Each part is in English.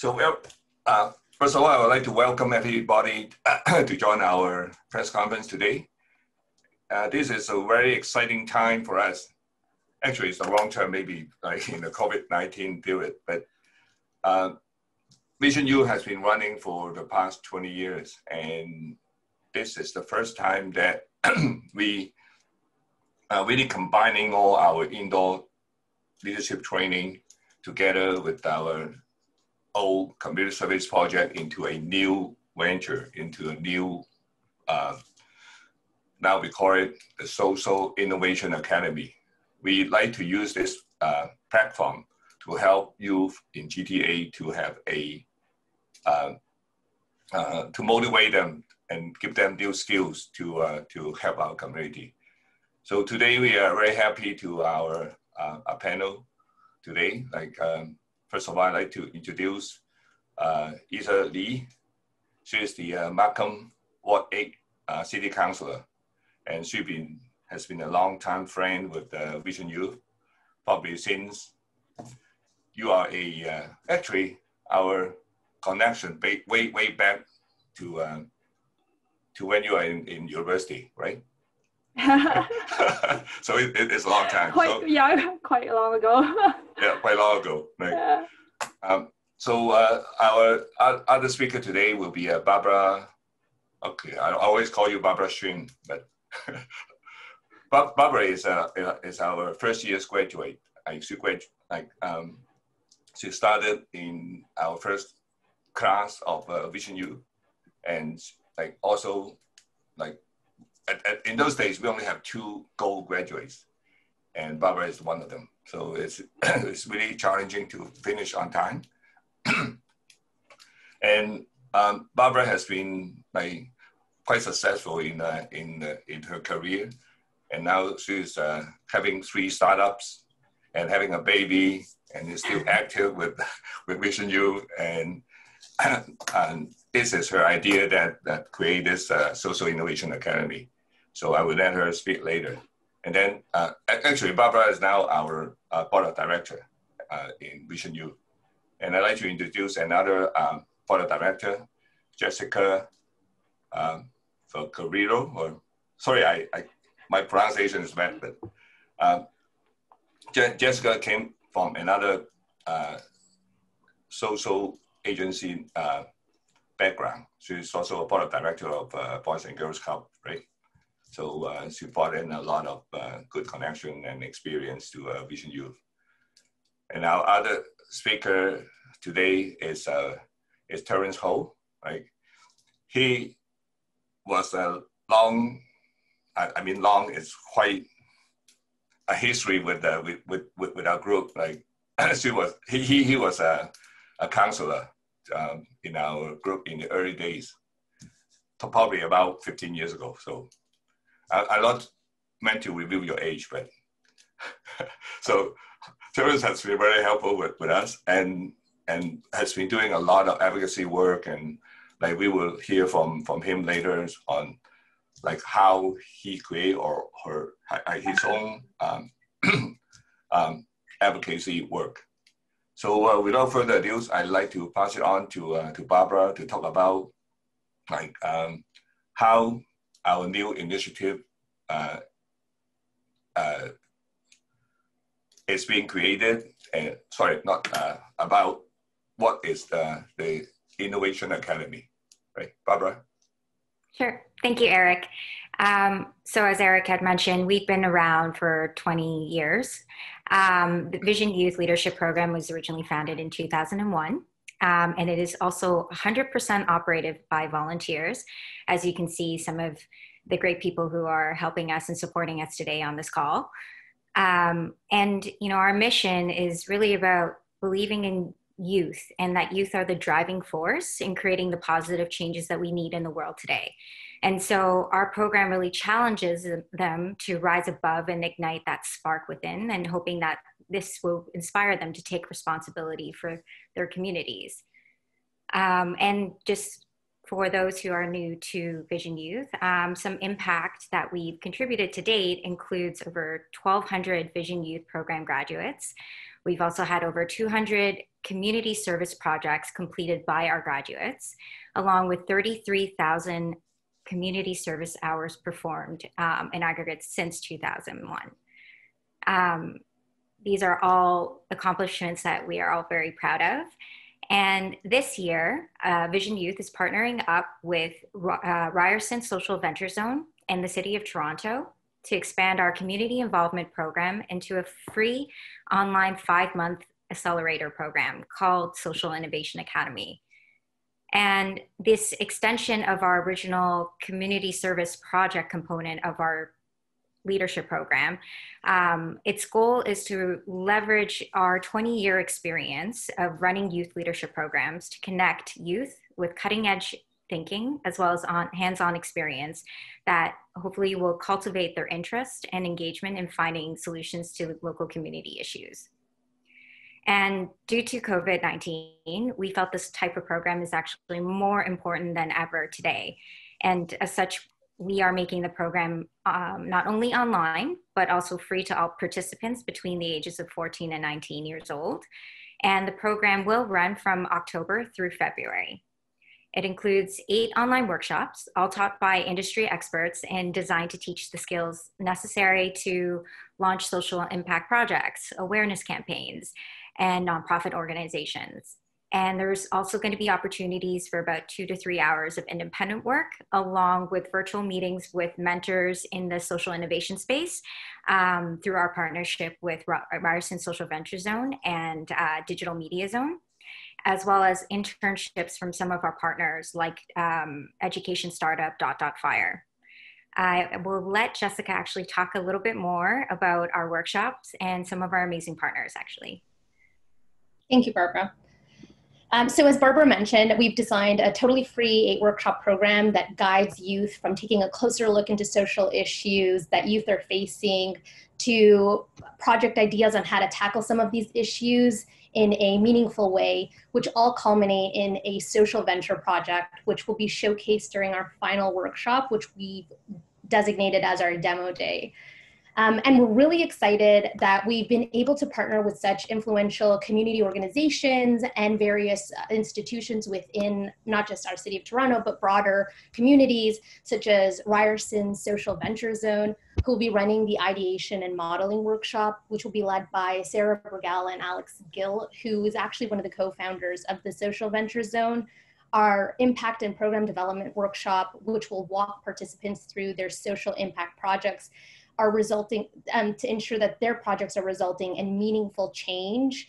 First of all, I would like to welcome everybody to join our press conference today. This is a very exciting time for us. Actually, it's a long term, maybe like in the COVID-19 period, but Vision U has been running for the past 20 years, and this is the first time that we are really combining all our indoor leadership training together with our old community service project into a new venture, into a new, now we call it the Social Innovation Academy. We like to use this platform to help youth in GTA to have to motivate them and give them new skills to help our community. So today we are very happy to our panel today. First of all, I'd like to introduce Isa Lee. She is the Markham Ward 8 City Councilor, and she has been a long-time friend with Vision Youth, probably since you are actually our connection way back to when you are in university, right? So it's a long time. Quite long ago. Yeah, quite long ago. Right. Yeah. So our other speaker today will be Barbara. Okay, I always call you Barbara Shin, but Barbara is our first year's graduate. She started in our first class of Vision U, and in those days we only have 2 gold graduates, and Barbara is one of them. So it's it's really challenging to finish on time. And Barbara has been quite successful in her career, and now she's having 3 startups and having a baby, and is still active with Vision U, and this is her idea that create this Social Innovation Academy. So I will let her speak later. And then actually Barbara is now our board of director in Vision U. And I'd like to introduce another board of director, Jessica Figueroa, or sorry, my pronunciation is bad, but Jessica came from another social agency background. She's also a board of director of Boys and Girls Club, right? So she brought in a lot of good connection and experience to Vision Youth. And our other speaker today is Terrence Ho, right? He was long is quite a history with our group. Like he was a counselor in our group in the early days, probably about 15 years ago. So I'm not meant to reveal your age, but so Terrence has been very helpful with us and has been doing a lot of advocacy work, and we will hear from him later on how he create his own advocacy work. So without further ado, I'd like to pass it on to Barbara to talk about how our new initiative is being created, and about what is the Innovation Academy, right, Barbara? Sure. Thank you, Eric. So as Eric had mentioned, we've been around for 20 years. The Vision Youth Leadership Program was originally founded in 2001. And it is also 100% operated by volunteers. As you can see, some of the great people who are helping us and supporting us today on this call. And, our mission is really about believing in youth, and that youth are the driving force in creating the positive changes that we need in the world today. And so our program really challenges them to rise above and ignite that spark within, and hoping that this will inspire them to take responsibility for their communities. And just for those who are new to Vision Youth, some impact that we've contributed to date includes over 1,200 Vision Youth program graduates. We've also had over 200 community service projects completed by our graduates, along with 33,000 community service hours performed in aggregate since 2001. These are all accomplishments that we are all very proud of. And this year, Vision Youth is partnering up with Ryerson Social Venture Zone and the City of Toronto to expand our community involvement program into a free online 5-month accelerator program called Social Innovation Academy. And this extension of our original community service project component of our leadership program, its goal is to leverage our 20-year experience of running youth leadership programs to connect youth with cutting-edge thinking, as well as hands-on experience that hopefully will cultivate their interest and engagement in finding solutions to local community issues. And due to COVID-19, we felt this type of program is actually more important than ever today. And as such, we are making the program not only online, but also free to all participants between the ages of 14 and 19 years old. And the program will run from October through February. It includes 8 online workshops, all taught by industry experts and designed to teach the skills necessary to launch social impact projects, awareness campaigns, and nonprofit organizations. And there's also going to be opportunities for about 2 to 3 hours of independent work, along with virtual meetings with mentors in the social innovation space through our partnership with Ryerson Social Venture Zone and Digital Media Zone, as well as internships from some of our partners like education startup Fire. I will let Jessica actually talk a little bit more about our workshops and some of our amazing partners actually. Thank you, Barbara. So as Barbara mentioned, we've designed a totally free 8-workshop program that guides youth from taking a closer look into social issues that youth are facing to project ideas on how to tackle some of these issues in a meaningful way, which all culminate in a social venture project, which will be showcased during our final workshop, which we've designated as our demo day. And we're really excited that we've been able to partner with such influential community organizations and various institutions within not just our City of Toronto, but broader communities, such as Ryerson Social Venture Zone, who will be running the ideation and modeling workshop, which will be led by Sarah Bergal and Alex Gill, who is actually one of the co-founders of the Social Venture Zone. Our impact and program development workshop, which will walk participants through their social impact projects, are resulting to ensure that their projects are resulting in meaningful change,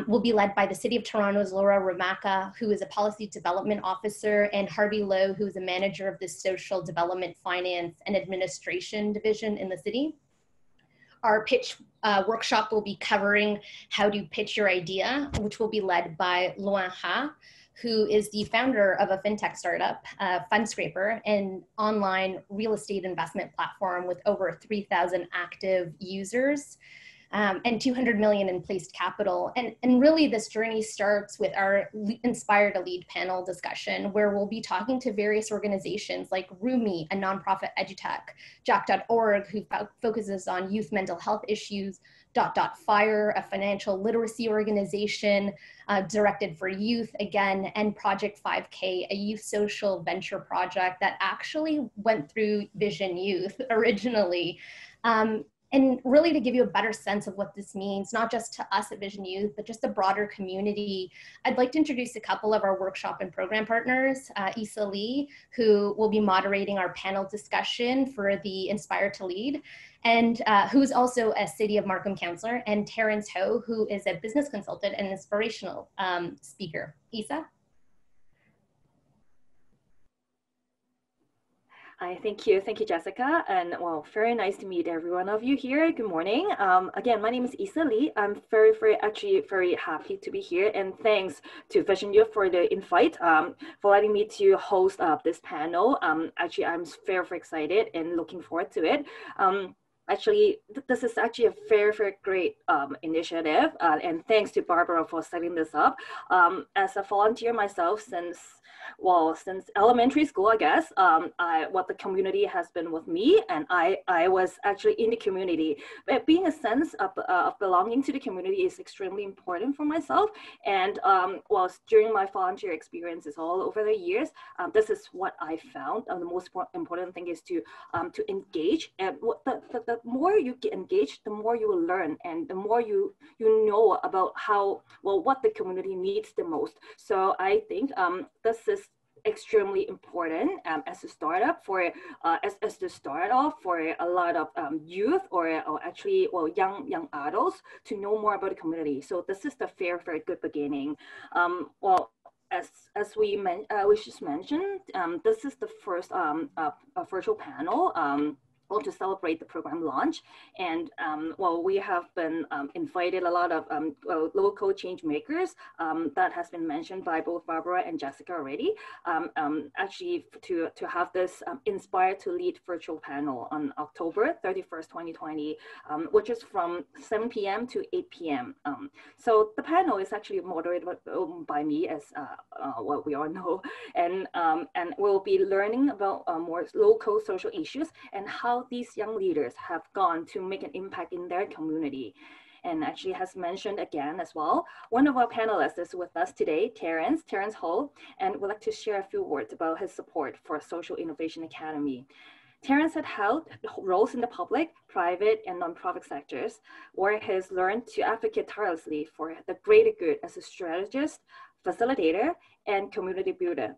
will be led by the City of Toronto's Laura Ramaka, who is a policy development officer, and Harvey Lowe, who is a manager of the Social Development Finance and Administration Division in the city. Our pitch workshop will be covering how to pitch your idea, which will be led by Luan Ha, who is the founder of a fintech startup, Fundscraper, an online real estate investment platform with over 3,000 active users and 200 million in placed capital. And really this journey starts with our Inspire to Lead panel discussion, where we'll be talking to various organizations like Rumi, a nonprofit edutech, Jack.org, who focuses on youth mental health issues, Fire, a financial literacy organization directed for youth, again, and Project 5K, a youth social venture project that actually went through Vision Youth originally. And really to give you a better sense of what this means, not just to us at Vision Youth, but just the broader community, I'd like to introduce a couple of our workshop and program partners, Isa Lee, who will be moderating our panel discussion for the Inspire to Lead, and who is also a City of Markham counselor, and Terrence Ho, who is a business consultant and inspirational speaker. Isa? Hi, thank you, Jessica, and well, very nice to meet every one of you here. Good morning. Again, my name is Isa Lee. I'm actually very happy to be here, and thanks to Vision Youth for the invite, for letting me to host this panel. Actually, I'm very excited and looking forward to it. Actually, this is actually a very, very great initiative. And thanks to Barbara for setting this up. As a volunteer myself since elementary school, I guess, what the community has been with me, and I was actually in the community. But being a sense of belonging to the community is extremely important for myself. And during my volunteer experiences all over the years, this is what I found. The most important thing is to engage. And the more you get engaged, the more you will learn, and the more you know about what the community needs the most. So I think this is extremely important as a startup for as the start off for a lot of youth or actually young adults to know more about the community. So this is the very good beginning. As we just mentioned, this is the first virtual panel to celebrate the program launch. And we have been invited a lot of local change makers that has been mentioned by both Barbara and Jessica already, actually to have this Inspire to Lead virtual panel on October 31st, 2020, which is from 7 p.m. to 8 p.m. So the panel is actually moderated by me, as what we all know, and we'll be learning about more local social issues and how these young leaders have gone to make an impact in their community. And actually has mentioned again as well, one of our panelists is with us today, Terrence Ho, and would like to share a few words about his support for Social Innovation Academy. Terrence had held roles in the public, private, and nonprofit sectors, where he has learned to advocate tirelessly for the greater good as a strategist, facilitator, and community builder.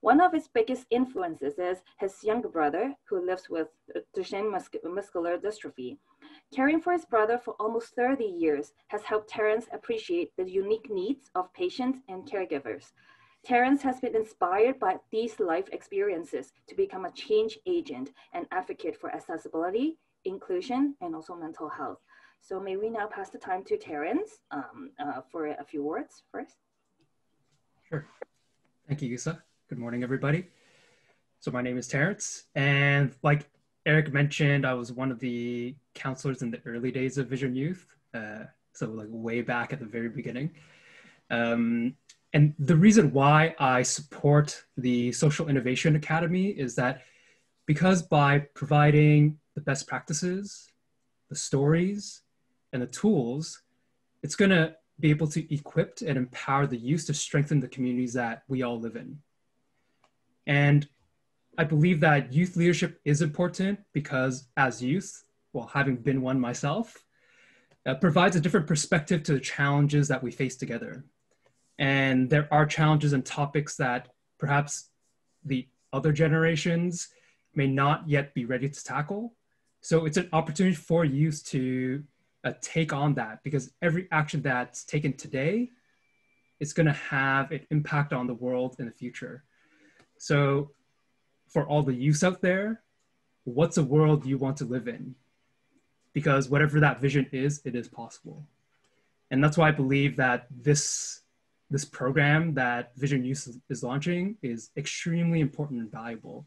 One of his biggest influences is his younger brother, who lives with Duchenne muscular dystrophy. Caring for his brother for almost 30 years has helped Terrence appreciate the unique needs of patients and caregivers. Terrence has been inspired by these life experiences to become a change agent and advocate for accessibility, inclusion, and also mental health. So may we now pass the time to Terrence for a few words first. Sure. Thank you, Yusa. Good morning, everybody. So my name is Terrence, and like Eric mentioned, I was one of the counselors in the early days of Vision Youth, so like way back at the very beginning. And the reason why I support the Social Innovation Academy is that because by providing the best practices, the stories, and the tools, it's going to be able to equip and empower the youth to strengthen the communities that we all live in. And I believe that youth leadership is important because as youth, well, having been one myself, provides a different perspective to the challenges that we face together. And there are challenges and topics that perhaps the other generations may not yet be ready to tackle. So it's an opportunity for youth to take on that, because every action that's taken today is going to have an impact on the world in the future. So for all the youth out there, what's a world you want to live in? Because whatever that vision is, it is possible. And that's why I believe that this program that Vision Youth is launching is extremely important and valuable.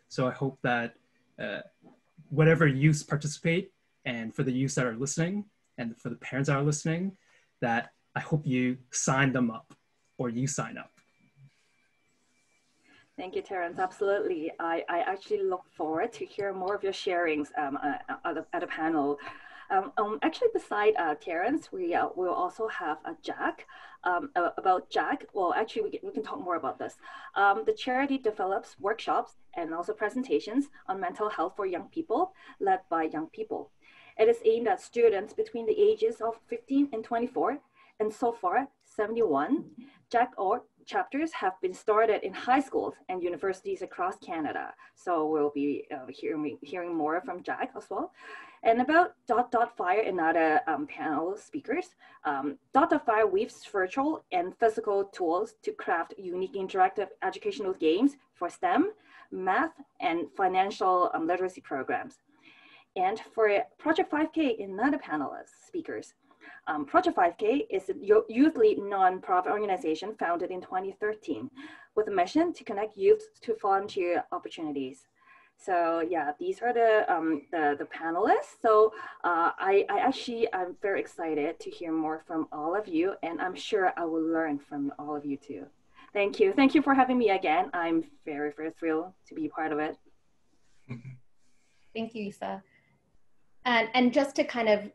So I hope that whatever youth participate, and for the youth that are listening, and for the parents that are listening, that I hope you sign them up, or you sign up. Thank you, Terrence. Absolutely. I actually look forward to hear more of your sharings at a panel. Actually, beside Terrence, we'll also have Jack. About Jack, well, actually, we can talk more about this. The charity develops workshops and also presentations on mental health for young people, led by young people. It is aimed at students between the ages of 15 and 24, and so far, 71 Jack chapters have been started in high schools and universities across Canada. So we'll be hearing more from Jack as well. And about Fire and other panel speakers. Fire weaves virtual and physical tools to craft unique interactive educational games for STEM, math, and financial literacy programs. And for Project 5K and other panelists, speakers. Project 5K is a youth-led non-profit organization founded in 2013 with a mission to connect youth to volunteer opportunities. So yeah, these are the panelists. So I'm very excited to hear more from all of you, and I'm sure I will learn from all of you too. Thank you. Thank you for having me again. I'm very, very thrilled to be part of it. Thank you, Isa. And just to kind of,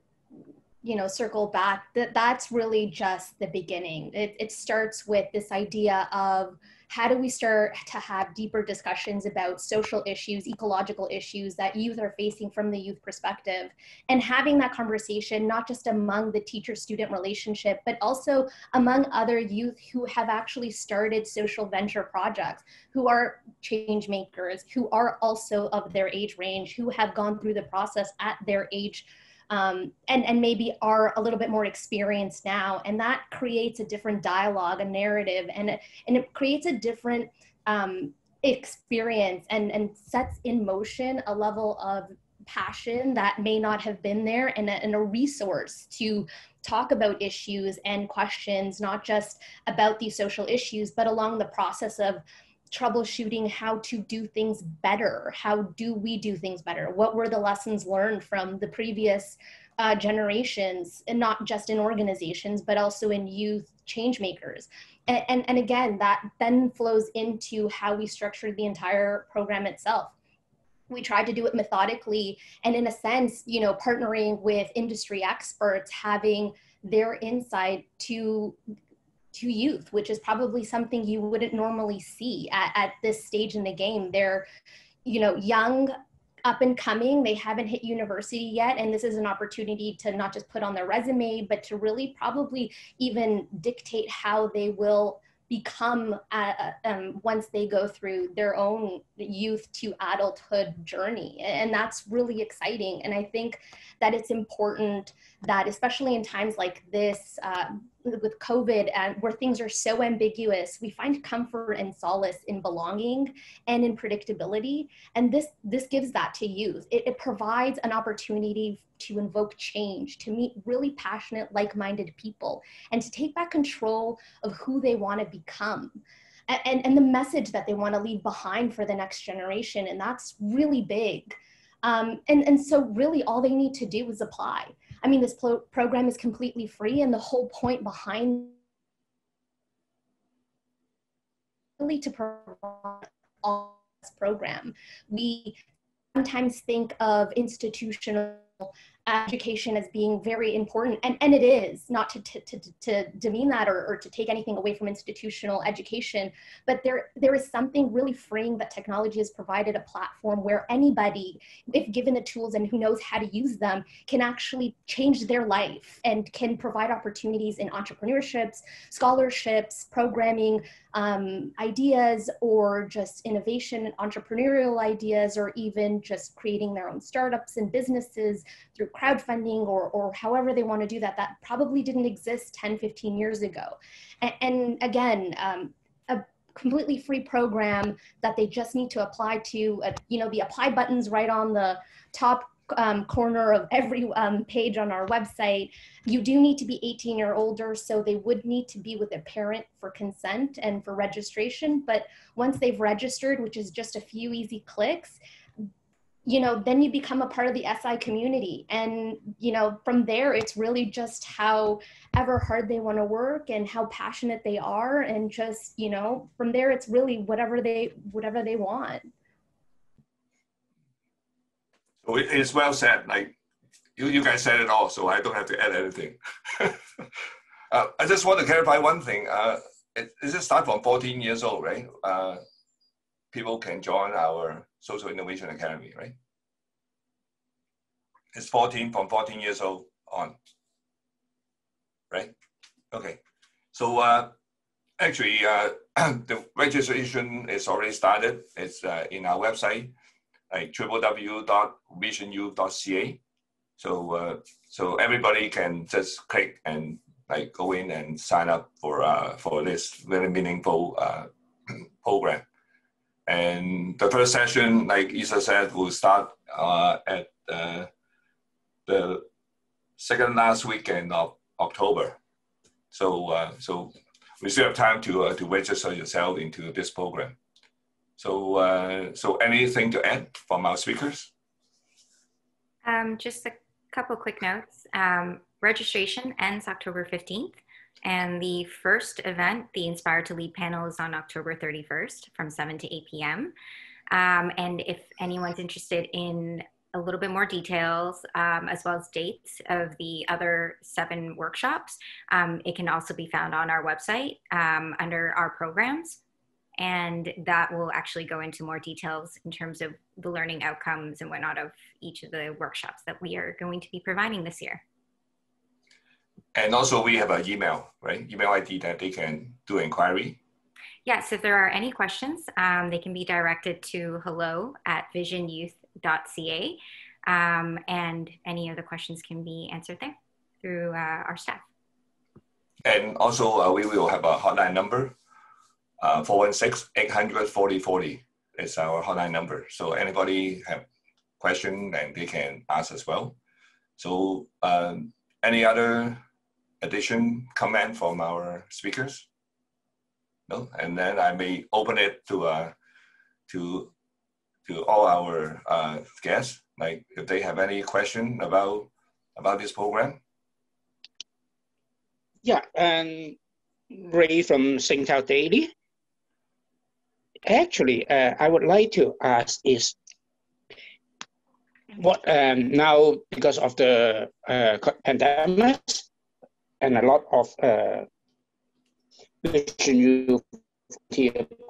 circle back, that's really just the beginning. It starts with this idea of how do we start to have deeper discussions about social issues, ecological issues that youth are facing from the youth perspective, and having that conversation not just among the teacher-student relationship, but also among other youth who have actually started social venture projects, who are change makers, who are also of their age range, who have gone through the process at their age, and maybe are a little bit more experienced now. And that creates a different dialogue, a narrative, and it creates a different experience and sets in motion a level of passion that may not have been there, and a resource to talk about issues and questions, not just about these social issues, but along the process of troubleshooting how to do things better. How do we do things better? What were the lessons learned from the previous generations, and not just in organizations, but also in youth change makers? And again, that then flows into how we structured the entire program itself. We tried to do it methodically, and in a sense, partnering with industry experts, having their insight to youth, which is probably something you wouldn't normally see at this stage in the game. They're, young, up and coming, they haven't hit university yet, and this is an opportunity to not just put on their resume, but to really probably even dictate how they will become once they go through their own youth to adulthood journey. And that's really exciting. And I think that it's important that, especially in times like this, with COVID, and where things are so ambiguous, we find comfort and solace in belonging and in predictability. And this gives that to youth. It provides an opportunity to invoke change, to meet really passionate, like-minded people, and to take back control of who they want to become, and the message that they want to leave behind for the next generation. And that's really big. And so really all they need to do is apply. I mean, this program is completely free, and the whole point behind really to provide all this program. We sometimes think of institutional education as being very important, and it is, not to demean that or to take anything away from institutional education, but there is something really freeing that technology has provided, a platform where anybody, if given the tools and who knows how to use them, can actually change their life and can provide opportunities in entrepreneurships, scholarships, programming, ideas, or just innovation and entrepreneurial ideas, or even just creating their own startups and businesses through crowdfunding or however they want to do that. That probably didn't exist 10, 15 years ago. And again, a completely free program that they just need to apply to, the apply button's right on the top corner of every page on our website. You do need to be 18 or older, so they would need to be with a parent for consent and for registration. But once they've registered, which is just a few easy clicks, then you become a part of the SI community. And, from there, it's really just however hard they want to work and how passionate they are. And just, from there, it's really whatever they want. So it's well said. Like you guys said it all, so I don't have to add anything. I just want to clarify one thing. It start from 14 years old, right? People can join our Social Innovation Academy, right? It's from 14 years old on, right? Okay. So actually, the registration is already started. It's in our website, like www.visionyouth.ca. So everybody can just click and go in and sign up for this very meaningful program. And the first session, like Isa said, will start at the second last weekend of October. So we still have time to register yourself into this program. So, so anything to add from our speakers? Just a couple quick notes. Registration ends October 15th, and the first event, the Inspire to Lead panel, is on October 31st from 7 to 8 p.m. And if anyone's interested in a little bit more details, as well as dates of the other 7 workshops, it can also be found on our website under our programs. And that will actually go into more details in terms of the learning outcomes and whatnot of each of the workshops that we are going to be providing this year. And also we have an email, right? Email ID that they can do inquiry. Yes, if there are any questions, they can be directed to hello@visionyouth.ca, and any of the questions can be answered there through our staff. And also we will have a hotline number, 416-800-4040 is our hotline number. So anybody have question, then they can ask as well. So any other addition, comment from our speakers? No, and then I may open it to all our guests, like if they have any question about this program. Yeah, and Ray from SingTao Daily. Actually, I would like to ask is what now, because of the pandemic and a lot of Vision Youth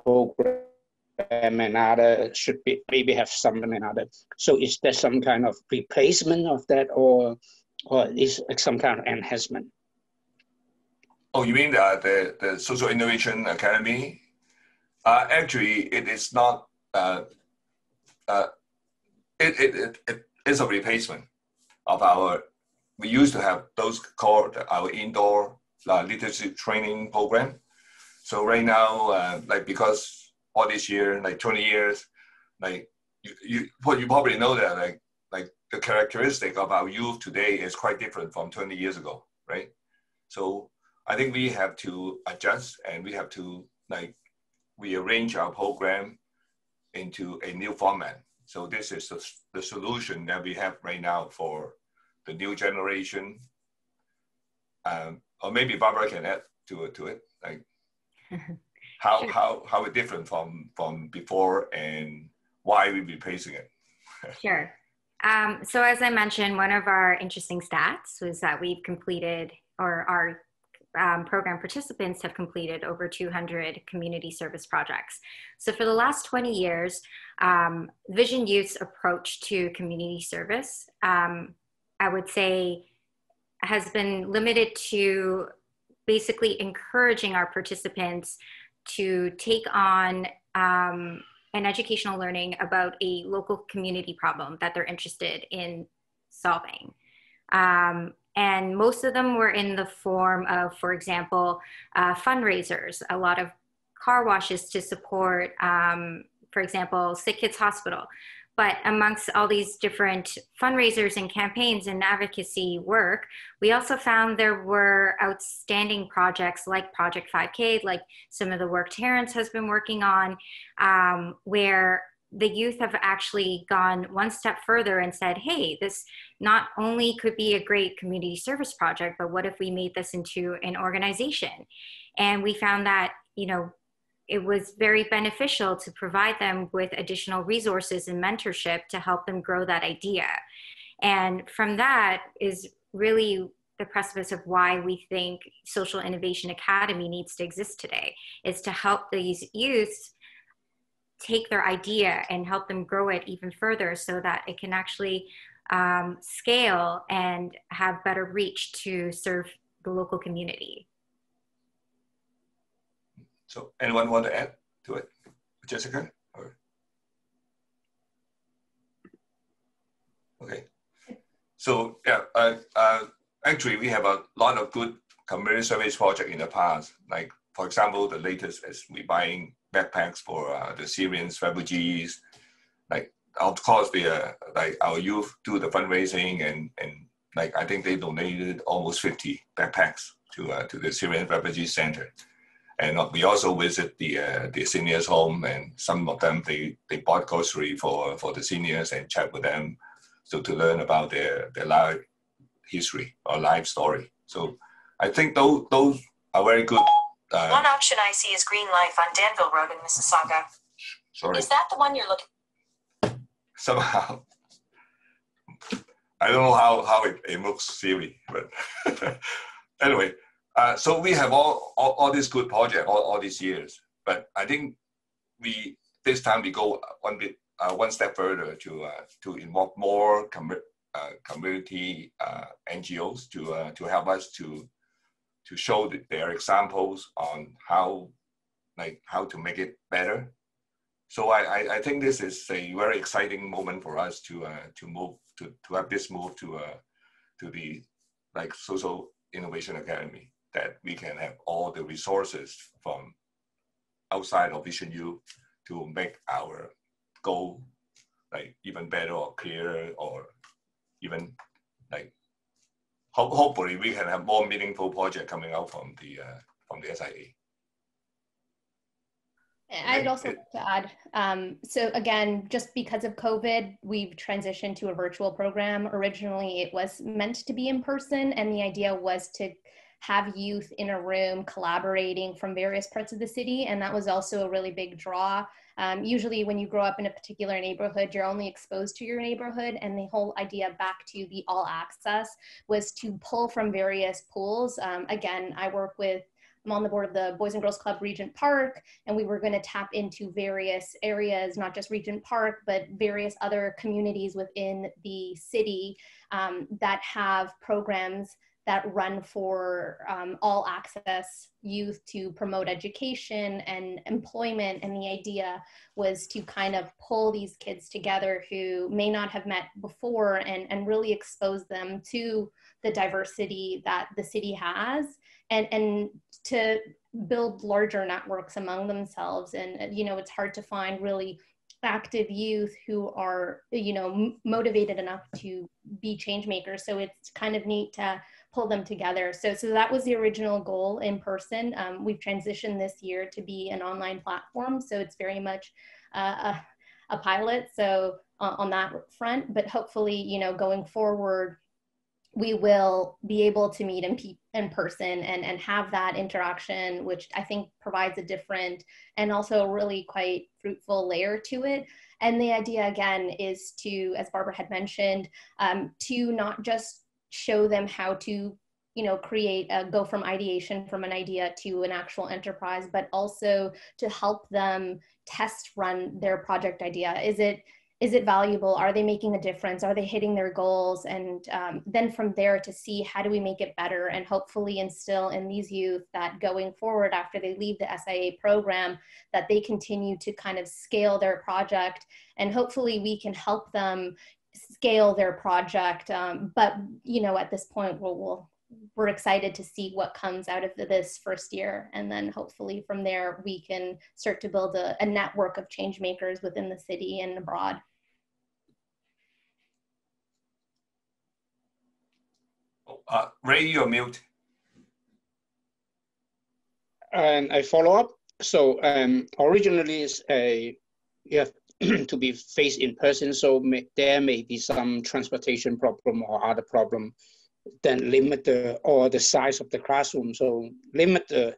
program and other should be maybe have some and other. So is there some kind of replacement of that, or is some kind of enhancement? Oh, you mean the Social Innovation Academy? Actually, it is not. It is a replacement of our. We used to have those called our indoor leadership training program. So right now, like because all this year, like 20 years, like you probably know that like the characteristic of our youth today is quite different from 20 years ago, right? So I think we have to adjust, and we have to like rearrange our program into a new format. So this is the solution that we have right now for the new generation. Or maybe Barbara can add to it, like how it's different from before and why we're replacing it. Sure. So as I mentioned, one of our interesting stats was that we've completed, or our program participants have completed over 200 community service projects. So for the last 20 years, Vision Youth's approach to community service, I would say, has been limited to basically encouraging our participants to take on an educational learning about a local community problem that they're interested in solving. And most of them were in the form of, for example, fundraisers, a lot of car washes to support, for example, Sick Kids Hospital. But amongst all these different fundraisers and campaigns and advocacy work, we also found there were outstanding projects like Project 5K, like some of the work Terrence has been working on, where the youth have actually gone one step further and said, hey, this not only could be a great community service project, but what if we made this into an organization? And we found that, you know, it was very beneficial to provide them with additional resources and mentorship to help them grow that idea. And from that is really the precipice of why we think Social Innovation Academy needs to exist today, is to help these youths take their idea and help them grow it even further so that it can actually scale and have better reach to serve the local community. So anyone want to add to it? Jessica? Or? Okay. So yeah, actually we have a lot of good community service projects in the past. Like for example, the latest is we buying backpacks for the Syrian refugees. Like of course like our youth do the fundraising and like I think they donated almost 50 backpacks to the Syrian Refugee Center. And we also visit the seniors' home, and some of them, they bought grocery for the seniors and chat with them, so to learn about their life history or life story. So I think those are very good. One option I see is Green Life on Danville Road in Mississauga. Sorry. Is that the one you're looking? Somehow, I don't know how it looks silly, but anyway. So we have all these good projects all these years, but I think this time we go one step further to involve more community NGOs to help us to show their examples on how to make it better. So I think this is a very exciting moment for us to move to have this move to the Social Innovation Academy, that we can have all the resources from outside of Vision U to make our goal even better or clearer, or even hopefully we can have more meaningful project coming out from the SIA. I'd also like to add, so again, just because of COVID, we've transitioned to a virtual program. Originally, it was meant to be in person, and the idea was to have youth in a room collaborating from various parts of the city, and that was also a really big draw. Usually when you grow up in a particular neighborhood, you're only exposed to your neighborhood, and the whole idea back to the all access was to pull from various pools. Again, I'm on the board of the Boys and Girls Club Regent Park, and we were going to tap into various areas, not just Regent Park, but various other communities within the city that have programs that run for all access youth to promote education and employment. And the idea was to kind of pull these kids together who may not have met before, and really expose them to the diversity that the city has, and to build larger networks among themselves. And it's hard to find really active youth who are motivated enough to be change makers. So it's kind of neat to pull them together. So that was the original goal in person. We've transitioned this year to be an online platform, so it's very much a pilot. So on that front, but hopefully, going forward, we will be able to meet in person and have that interaction, which I think provides a different and also really quite fruitful layer to it. And the idea, again, is to, as Barbara had mentioned, to not just show them how to go from ideation, from an idea to an actual enterprise, but also to help them test run their project idea. Is it valuable? Are they making a difference? Are they hitting their goals? And then from there to see how do we make it better, and hopefully instill in these youth that going forward after they leave the SIA program, that they continue to kind of scale their project, and hopefully we can help them scale their project. But at this point, we're excited to see what comes out of this first year. And then hopefully from there, we can start to build a network of change makers within the city and abroad. Ray, you're mute. And I follow up. So originally you have to be faced in person, so there may be some transportation problem or other problem, then limit the size of the classroom, so limit the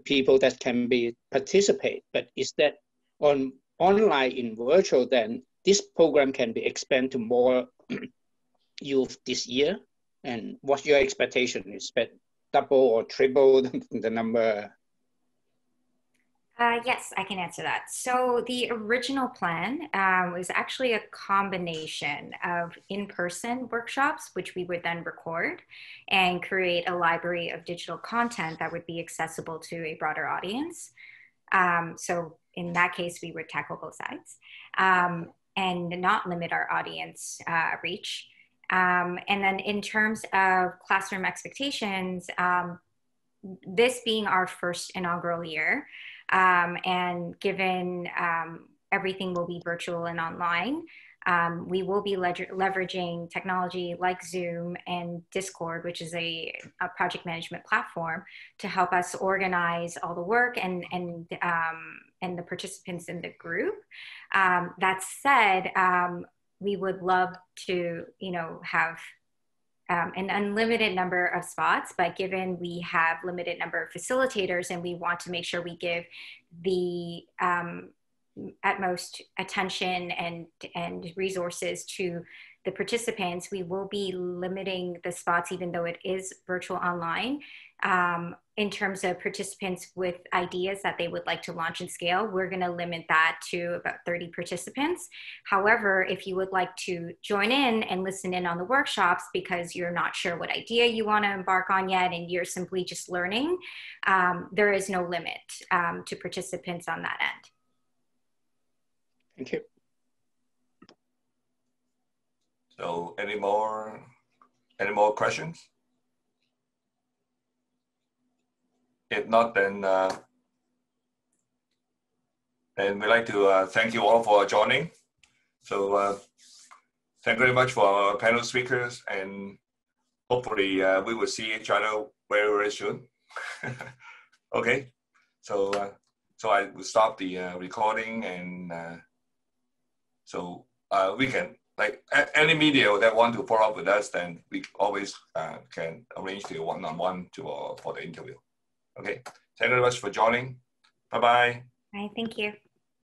people that can participate. But is that online in virtual, then this program can be expanded to more youth this year? And what's your expectation? Is that double or triple the number? Yes, I can answer that. So the original plan was actually a combination of in-person workshops, which we would then record and create a library of digital content that would be accessible to a broader audience. So in that case, we would tackle both sides and not limit our audience reach. And then in terms of classroom expectations, this being our first inaugural year, and given everything will be virtual and online, We will be leveraging technology like Zoom and Discord, which is a project management platform, to help us organize all the work and the participants in the group. That said, we would love to, have an unlimited number of spots, but given we have limited number of facilitators and we want to make sure we give the utmost attention and resources to the participants, we will be limiting the spots, even though it is virtual online. In terms of participants with ideas that they would like to launch and scale, we're going to limit that to about 30 participants. However, if you would like to join in and listen in on the workshops because you're not sure what idea you want to embark on yet and you're simply just learning, there is no limit to participants on that end. Thank you. So any more questions? If not, then we'd like to thank you all for joining. So thank you very much for our panel speakers, and hopefully we will see each other very, very soon. Okay, so I will stop the recording, and so we can, like any media that want to follow up with us, then we always can arrange the one-on-one for the interview. Okay, thank you very much for joining. Bye-bye. All right, thank you.